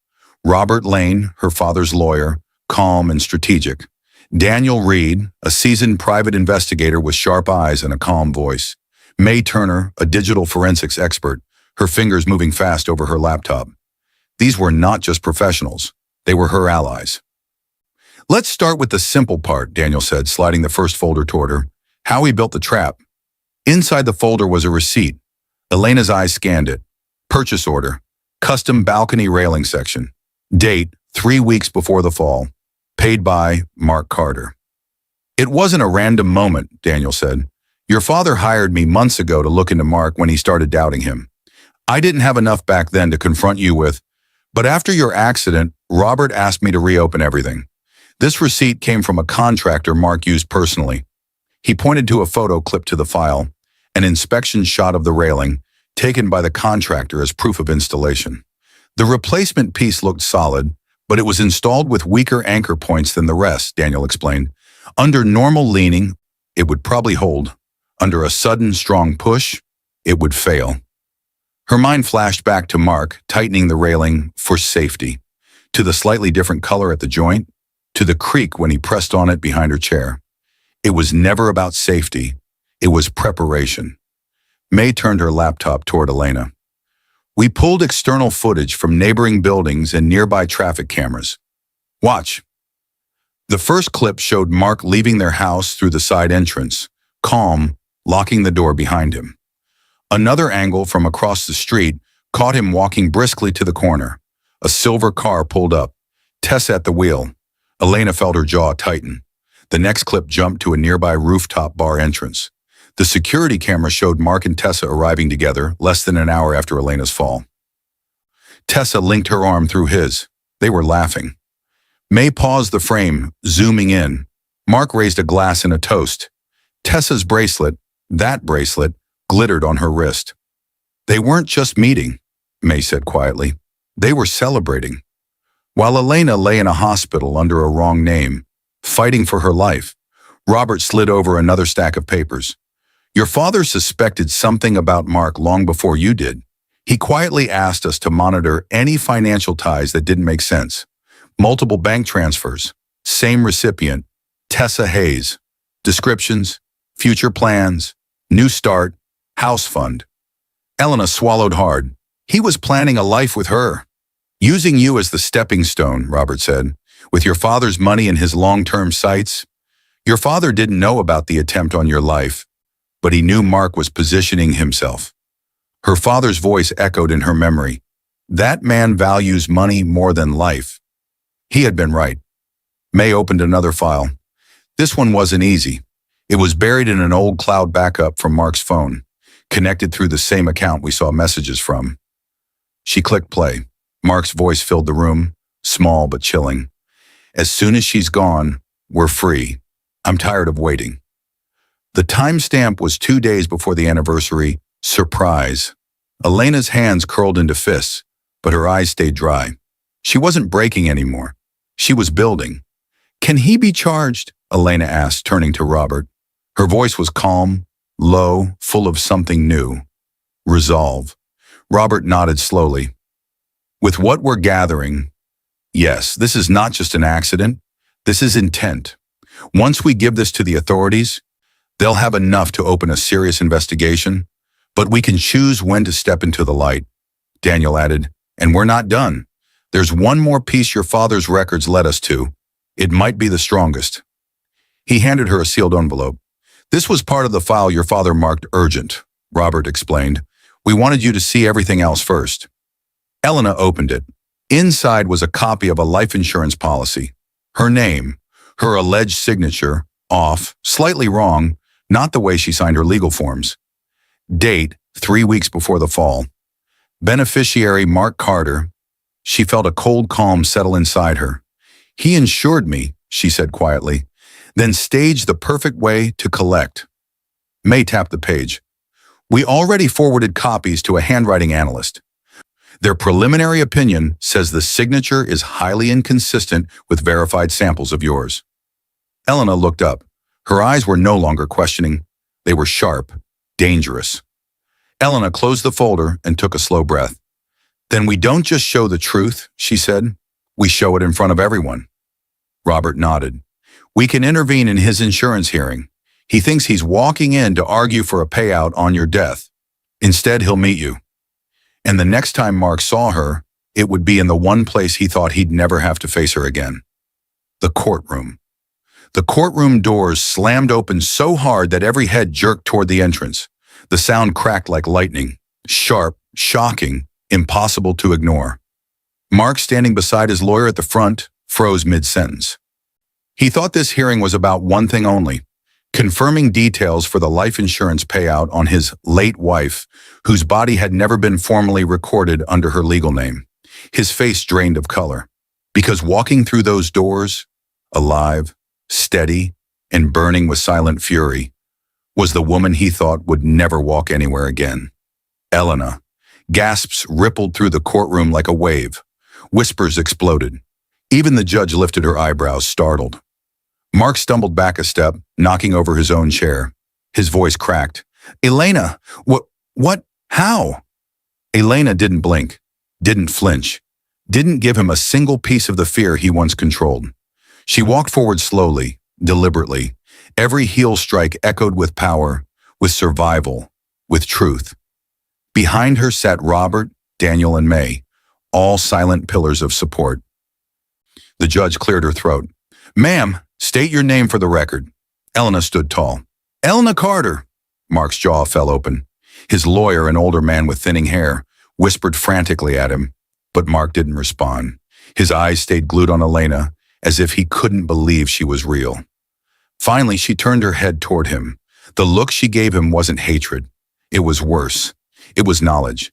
Robert Lane, her father's lawyer, calm and strategic. Daniel Reed, a seasoned private investigator with sharp eyes and a calm voice. May Turner, a digital forensics expert, her fingers moving fast over her laptop. These were not just professionals. They were her allies. "Let's start with the simple part," Daniel said, sliding the first folder toward her. "How he built the trap." Inside the folder was a receipt. Elena's eyes scanned it. Purchase order. Custom balcony railing section. Date, 3 weeks before the fall. Paid by Mark Carter. "It wasn't a random moment," Daniel said. "Your father hired me months ago to look into Mark when he started doubting him. I didn't have enough back then to confront you with, but after your accident, Robert asked me to reopen everything. This receipt came from a contractor Mark used personally." He pointed to a photo clipped to the file, an inspection shot of the railing, taken by the contractor as proof of installation. The replacement piece looked solid, but it was installed with weaker anchor points than the rest, Daniel explained. Under normal leaning, it would probably hold. Under a sudden, strong push, it would fail. Her mind flashed back to Mark, tightening the railing for safety, to the slightly different color at the joint, to the creak when he pressed on it behind her chair. It was never about safety. It was preparation. May turned her laptop toward Elena. "We pulled external footage from neighboring buildings and nearby traffic cameras. Watch." The first clip showed Mark leaving their house through the side entrance, calm, locking the door behind him. Another angle from across the street caught him walking briskly to the corner. A silver car pulled up. Tessa at the wheel. Elena felt her jaw tighten. The next clip jumped to a nearby rooftop bar entrance. The security camera showed Mark and Tessa arriving together less than an hour after Elena's fall. Tessa linked her arm through his. They were laughing. May paused the frame, zooming in. Mark raised a glass in a toast. Tessa's bracelet, that bracelet, glittered on her wrist. "They weren't just meeting," May said quietly. "They were celebrating." While Elena lay in a hospital under a wrong name, fighting for her life, Robert slid over another stack of papers. Your father suspected something about Mark long before you did. He quietly asked us to monitor any financial ties that didn't make sense. Multiple bank transfers, same recipient, Tessa Hayes. Descriptions, future plans, new start, house fund. Elena swallowed hard. He was planning a life with her. Using you as the stepping stone, Robert said, with your father's money and his long-term sights. Your father didn't know about the attempt on your life, but he knew Mark was positioning himself. Her father's voice echoed in her memory. That man values money more than life. He had been right. May opened another file. This one wasn't easy. It was buried in an old cloud backup from Mark's phone, connected through the same account we saw messages from. She clicked play. Mark's voice filled the room, small but chilling. As soon as she's gone, we're free. I'm tired of waiting. The timestamp was 2 days before the anniversary. Surprise. Elena's hands curled into fists, but her eyes stayed dry. She wasn't breaking anymore. She was building. Can he be charged? Elena asked, turning to Robert. Her voice was calm, low, full of something new. Resolve. Robert nodded slowly. With what we're gathering, yes, this is not just an accident. This is intent. Once we give this to the authorities, they'll have enough to open a serious investigation, but we can choose when to step into the light. Daniel added, and we're not done. There's one more piece your father's records led us to. It might be the strongest. He handed her a sealed envelope. This was part of the file your father marked urgent, Robert explained. We wanted you to see everything else first. Elena opened it. Inside was a copy of a life insurance policy. Her name, her alleged signature, off, slightly wrong, not the way she signed her legal forms. Date, 3 weeks before the fall. Beneficiary Mark Carter. She felt a cold calm settle inside her. He insured me, she said quietly, then staged the perfect way to collect. May tapped the page. We already forwarded copies to a handwriting analyst. Their preliminary opinion says the signature is highly inconsistent with verified samples of yours. Elena looked up. Her eyes were no longer questioning. They were sharp, dangerous. Elena closed the folder and took a slow breath. Then we don't just show the truth, she said. We show it in front of everyone. Robert nodded. We can intervene in his insurance hearing. He thinks he's walking in to argue for a payout on your death. Instead, he'll meet you. And the next time Mark saw her, it would be in the one place he thought he'd never have to face her again. The courtroom. The courtroom doors slammed open so hard that every head jerked toward the entrance. The sound cracked like lightning. Sharp, shocking, impossible to ignore. Mark, standing beside his lawyer at the front, froze mid-sentence. He thought this hearing was about one thing only, confirming details for the life insurance payout on his late wife, whose body had never been formally recorded under her legal name. His face drained of color, because walking through those doors, alive, steady, and burning with silent fury, was the woman he thought would never walk anywhere again. Elena. Gasps rippled through the courtroom like a wave. Whispers exploded. Even the judge lifted her eyebrows, startled. Mark stumbled back a step, knocking over his own chair. His voice cracked. Elena, what, how? Elena didn't blink, didn't flinch, didn't give him a single piece of the fear he once controlled. She walked forward slowly, deliberately. Every heel strike echoed with power, with survival, with truth. Behind her sat Robert, Daniel, and May, all silent pillars of support. The judge cleared her throat. Ma'am, state your name for the record. Elena stood tall. Elena Carter. Mark's jaw fell open. His lawyer, an older man with thinning hair, whispered frantically at him, but Mark didn't respond. His eyes stayed glued on Elena, as if he couldn't believe she was real. Finally, she turned her head toward him. The look she gave him wasn't hatred. It was worse. It was knowledge.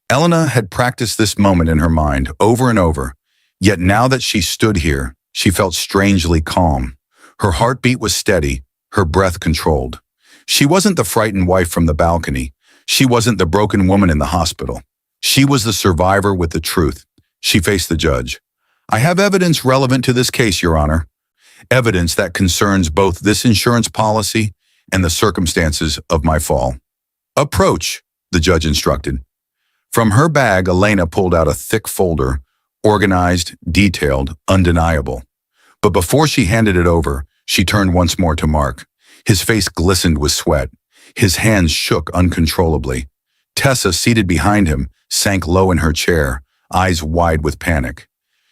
Elena had practiced this moment in her mind over and over, yet now that she stood here, she felt strangely calm. Her heartbeat was steady, her breath controlled. She wasn't the frightened wife from the balcony. She wasn't the broken woman in the hospital. She was the survivor with the truth. She faced the judge. I have evidence relevant to this case, Your Honor. evidence that concerns both this insurance policy and the circumstances of my fall. Approach, the judge instructed. From her bag, Elena pulled out a thick folder, organized, detailed, undeniable. But before she handed it over, she turned once more to Mark. His face glistened with sweat. His hands shook uncontrollably. Tessa, seated behind him, sank low in her chair, eyes wide with panic.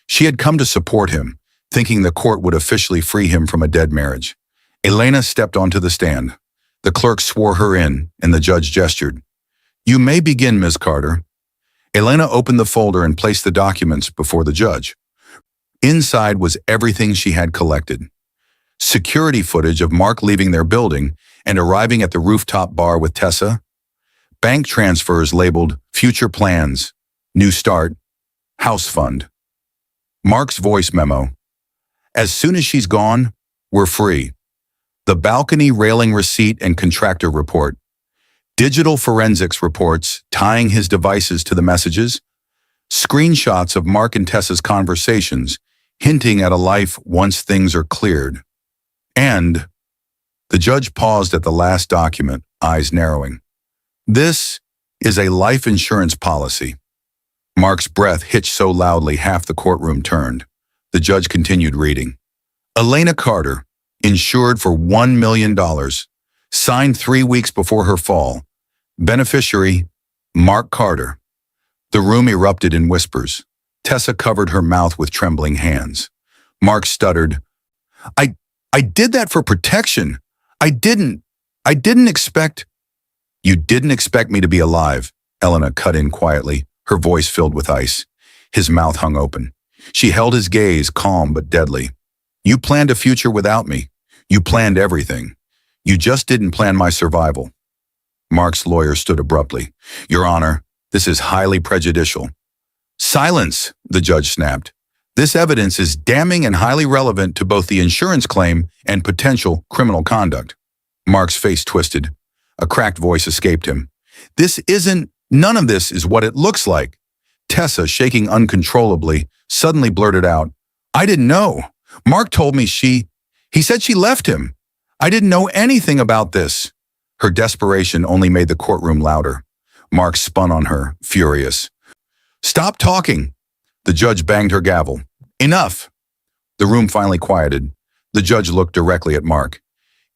She had come to support him, thinking the court would officially free him from a dead marriage. Elena stepped onto the stand. The clerk swore her in, and the judge gestured. "You may begin, Ms. Carter." Elena opened the folder and placed the documents before the judge. Inside was everything she had collected. Security footage of Mark leaving their building and arriving at the rooftop bar with Tessa. Bank transfers labeled Future Plans, New Start, House Fund. Mark's voice memo. "As soon as she's gone, we're free." The balcony railing receipt and contractor report. Digital forensics reports tying his devices to the messages. Screenshots of Mark and Tessa's conversations, hinting at a life once things are cleared. And the judge paused at the last document, eyes narrowing. "This is a life insurance policy." Mark's breath hitched so loudly half the courtroom turned. The judge continued reading. "Elena Carter, insured for $1 million, signed 3 weeks before her fall. Beneficiary, Mark Carter." The room erupted in whispers. Tessa covered her mouth with trembling hands. Mark stuttered, I did that for protection. I didn't expect—" "You didn't expect me to be alive," Elena cut in quietly, her voice filled with ice. His mouth hung open. She held his gaze, calm but deadly. "You planned a future without me. You planned everything. You just didn't plan my survival." Mark's lawyer stood abruptly. "Your Honor, this is highly prejudicial." "Silence," the judge snapped. "This evidence is damning and highly relevant to both the insurance claim and potential criminal conduct." Mark's face twisted. A cracked voice escaped him. "None of this is what it looks like." Tessa, shaking uncontrollably, suddenly blurted out, "I didn't know. Mark told me he said she left him. I didn't know anything about this." Her desperation only made the courtroom louder. Mark spun on her, furious. "Stop talking." The judge banged her gavel. "Enough." The room finally quieted. The judge looked directly at Mark.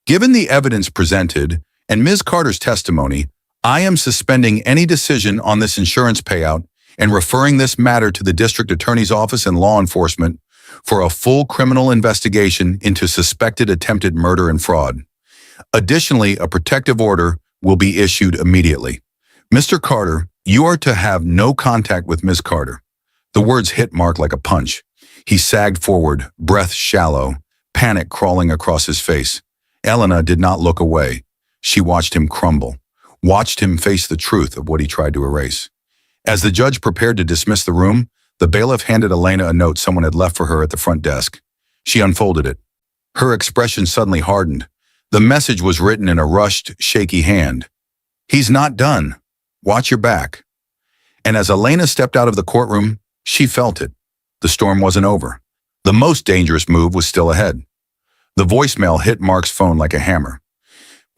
"Given the evidence presented and Ms. Carter's testimony, I am suspending any decision on this insurance payout and referring this matter to the district attorney's office and law enforcement for a full criminal investigation into suspected attempted murder and fraud. Additionally, a protective order will be issued immediately. Mr. Carter, you are to have no contact with Ms. Carter." The words hit Mark like a punch. He sagged forward, breath shallow, panic crawling across his face. Elena did not look away. She watched him crumble, watched him face the truth of what he tried to erase. As the judge prepared to dismiss the room, the bailiff handed Elena a note someone had left for her at the front desk. She unfolded it. Her expression suddenly hardened. The message was written in a rushed, shaky hand. "He's not done. Watch your back." And as Elena stepped out of the courtroom, she felt it. The storm wasn't over. The most dangerous move was still ahead. The voicemail hit Mark's phone like a hammer.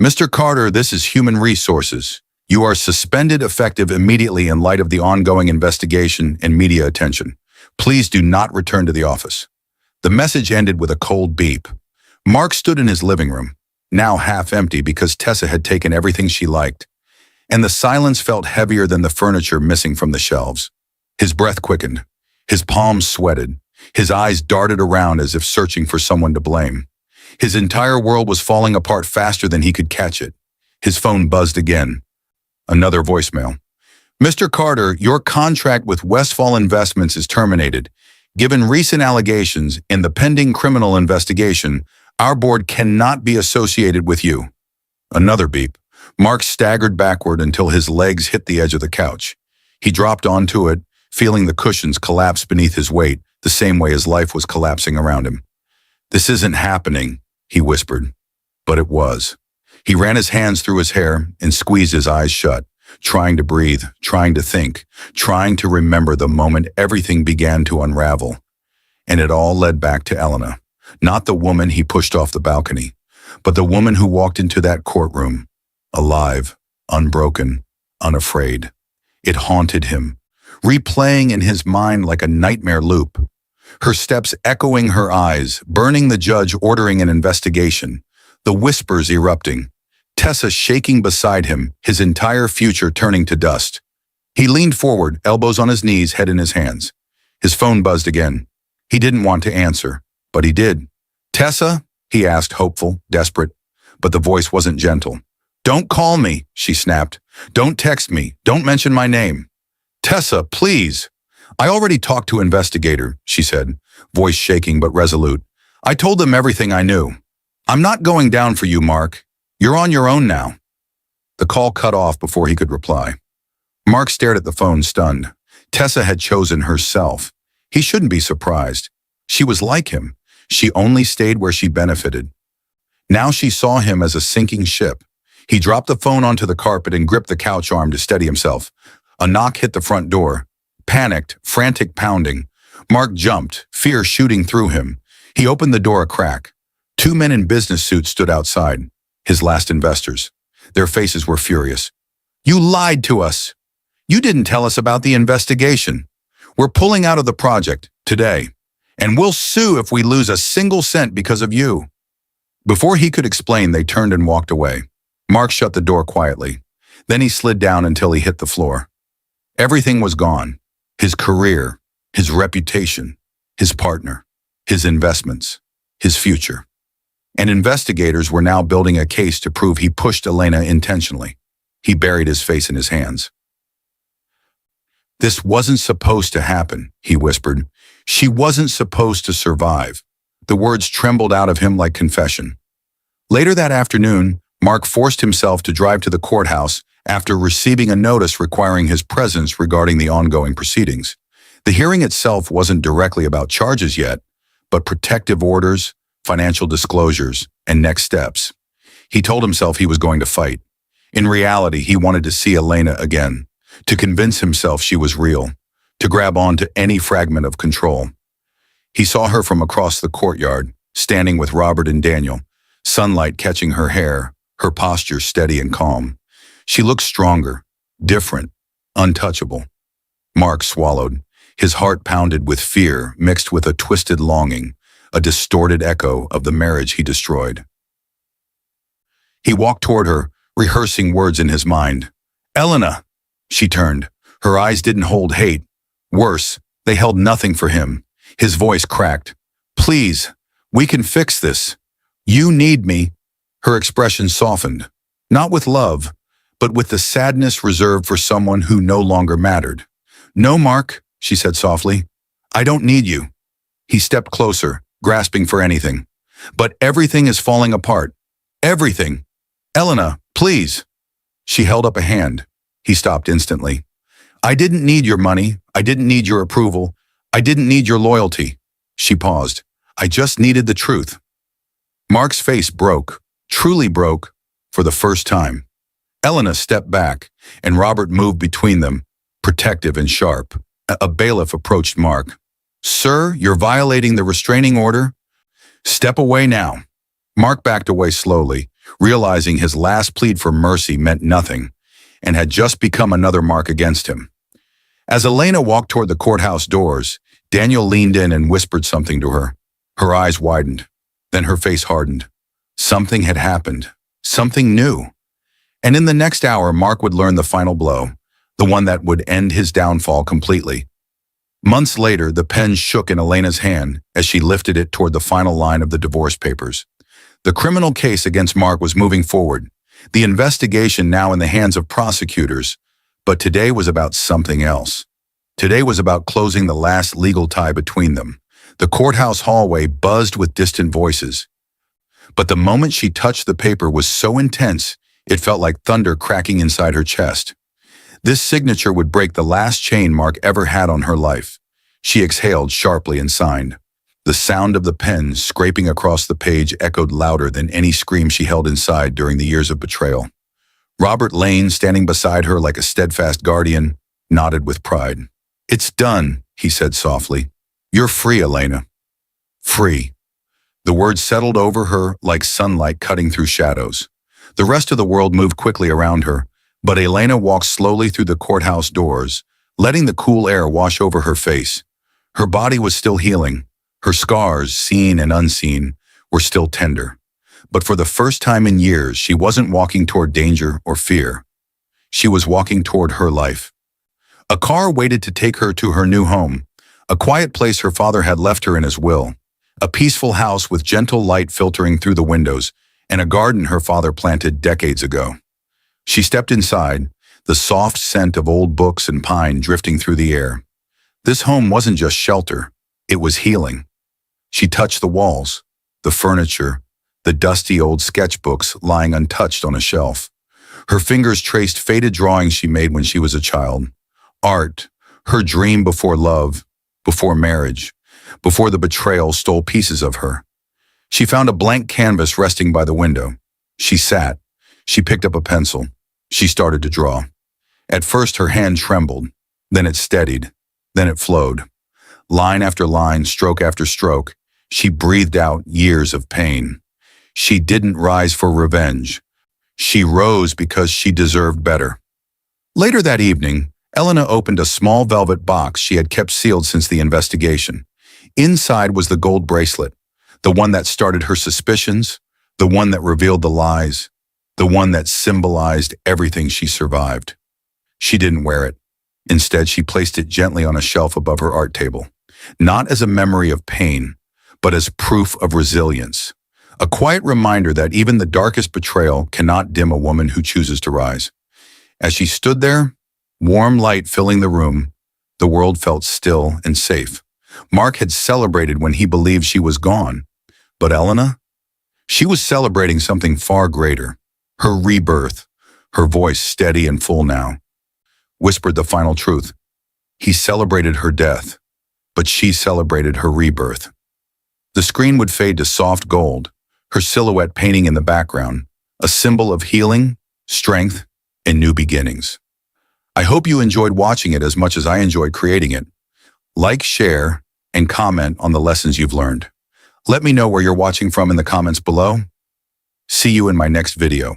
"Mr. Carter, this is Human Resources. You are suspended effective immediately in light of the ongoing investigation and media attention. Please do not return to the office." The message ended with a cold beep. Mark stood in his living room, now half empty because Tessa had taken everything she liked, and the silence felt heavier than the furniture missing from the shelves. His breath quickened. His palms sweated. His eyes darted around as if searching for someone to blame. His entire world was falling apart faster than he could catch it. His phone buzzed again. Another voicemail. "Mr. Carter, your contract with Westfall Investments is terminated. Given recent allegations in the pending criminal investigation, our board cannot be associated with you." Another beep. Mark staggered backward until his legs hit the edge of the couch. He dropped onto it, feeling the cushions collapse beneath his weight, the same way his life was collapsing around him. "This isn't happening," he whispered. But it was. He ran his hands through his hair and squeezed his eyes shut, trying to breathe, trying to think, trying to remember the moment everything began to unravel. And it all led back to Elena. Not the woman he pushed off the balcony, but the woman who walked into that courtroom, alive, unbroken, unafraid. It haunted him, replaying in his mind like a nightmare loop. Her steps echoing her eyes, burning the judge ordering an investigation, the whispers erupting, Tessa shaking beside him, his entire future turning to dust. He leaned forward, elbows on his knees, head in his hands. His phone buzzed again. He didn't want to answer, but he did. "Tessa?" he asked, hopeful, desperate, but the voice wasn't gentle. "Don't call me," she snapped. "Don't text me. Don't mention my name." "Tessa, please." "I already talked to investigator," she said, voice shaking but resolute. "I told them everything I knew. I'm not going down for you, Mark. You're on your own now." The call cut off before he could reply. Mark stared at the phone, stunned. Tessa had chosen herself. He shouldn't be surprised. She was like him. She only stayed where she benefited. Now she saw him as a sinking ship. He dropped the phone onto the carpet and gripped the couch arm to steady himself. A knock hit the front door. Panicked, frantic pounding. Mark jumped, fear shooting through him. He opened the door a crack. Two men in business suits stood outside, his last investors. Their faces were furious. "You lied to us. You didn't tell us about the investigation. We're pulling out of the project today, and we'll sue if we lose a single cent because of you." Before he could explain, they turned and walked away. Mark shut the door quietly. Then he slid down until he hit the floor. Everything was gone. His career, his reputation, his partner, his investments, his future. And investigators were now building a case to prove he pushed Elena intentionally. He buried his face in his hands. "This wasn't supposed to happen," he whispered. "She wasn't supposed to survive." The words trembled out of him like confession. Later that afternoon, Mark forced himself to drive to the courthouse after receiving a notice requiring his presence regarding the ongoing proceedings. The hearing itself wasn't directly about charges yet, but protective orders, financial disclosures, and next steps. He told himself he was going to fight. In reality, he wanted to see Elena again, to convince himself she was real, to grab onto any fragment of control. He saw her from across the courtyard, standing with Robert and Daniel, sunlight catching her hair, her posture steady and calm. She looked stronger, different, untouchable. Mark swallowed. His heart pounded with fear mixed with a twisted longing, a distorted echo of the marriage he destroyed. He walked toward her, rehearsing words in his mind. "Elena!" She turned. Her eyes didn't hold hate. Worse, they held nothing for him. His voice cracked. "Please, we can fix this. You need me." Her expression softened, not with love, but with the sadness reserved for someone who no longer mattered. "No, Mark," she said softly. "I don't need you." He stepped closer, grasping for anything. "But everything is falling apart. Everything. Elena, please." She held up a hand. He stopped instantly. "I didn't need your money. I didn't need your approval. I didn't need your loyalty." She paused. "I just needed the truth." Mark's face broke, truly broke, for the first time. Elena stepped back, and Robert moved between them, protective and sharp. A bailiff approached Mark. "Sir, you're violating the restraining order. Step away now." Mark backed away slowly, realizing his last plead for mercy meant nothing, and had just become another mark against him. As Elena walked toward the courthouse doors, Daniel leaned in and whispered something to her. Her eyes widened, then her face hardened. Something had happened, something new. And in the next hour, Mark would learn the final blow, the one that would end his downfall completely. Months later, the pen shook in Elena's hand as she lifted it toward the final line of the divorce papers. The criminal case against Mark was moving forward, the investigation now in the hands of prosecutors, but today was about something else. Today was about closing the last legal tie between them. The courthouse hallway buzzed with distant voices. But the moment she touched the paper was so intense, it felt like thunder cracking inside her chest. This signature would break the last chain Mark ever had on her life. She exhaled sharply and signed. The sound of the pen scraping across the page echoed louder than any scream she held inside during the years of betrayal. Robert Lane, standing beside her like a steadfast guardian, nodded with pride. "It's done," he said softly. "You're free, Elena. Free." The words settled over her like sunlight cutting through shadows. The rest of the world moved quickly around her, but Elena walked slowly through the courthouse doors, letting the cool air wash over her face. Her body was still healing. Her scars, seen and unseen, were still tender. But for the first time in years, she wasn't walking toward danger or fear. She was walking toward her life. A car waited to take her to her new home, a quiet place her father had left her in his will, a peaceful house with gentle light filtering through the windows, and a garden her father planted decades ago. She stepped inside, the soft scent of old books and pine drifting through the air. This home wasn't just shelter, it was healing. She touched the walls, the furniture, the dusty old sketchbooks lying untouched on a shelf. Her fingers traced faded drawings she made when she was a child. Art, her dream before love, before marriage, before the betrayal stole pieces of her. She found a blank canvas resting by the window. She sat. She picked up a pencil. She started to draw. At first her hand trembled, then it steadied, then it flowed. Line after line, stroke after stroke, she breathed out years of pain. She didn't rise for revenge. She rose because she deserved better. Later that evening, Elena opened a small velvet box she had kept sealed since the investigation. Inside was the gold bracelet, the one that started her suspicions, the one that revealed the lies, the one that symbolized everything she survived. She didn't wear it. Instead, she placed it gently on a shelf above her art table, not as a memory of pain, but as proof of resilience. A quiet reminder that even the darkest betrayal cannot dim a woman who chooses to rise. As she stood there, warm light filling the room, the world felt still and safe. Mark had celebrated when he believed she was gone. But Elena? She was celebrating something far greater. Her rebirth, her voice steady and full now, whispered the final truth. He celebrated her death, but she celebrated her rebirth. The screen would fade to soft gold, her silhouette painting in the background, a symbol of healing, strength, and new beginnings. I hope you enjoyed watching it as much as I enjoyed creating it. Like, share, and comment on the lessons you've learned. Let me know where you're watching from in the comments below. See you in my next video.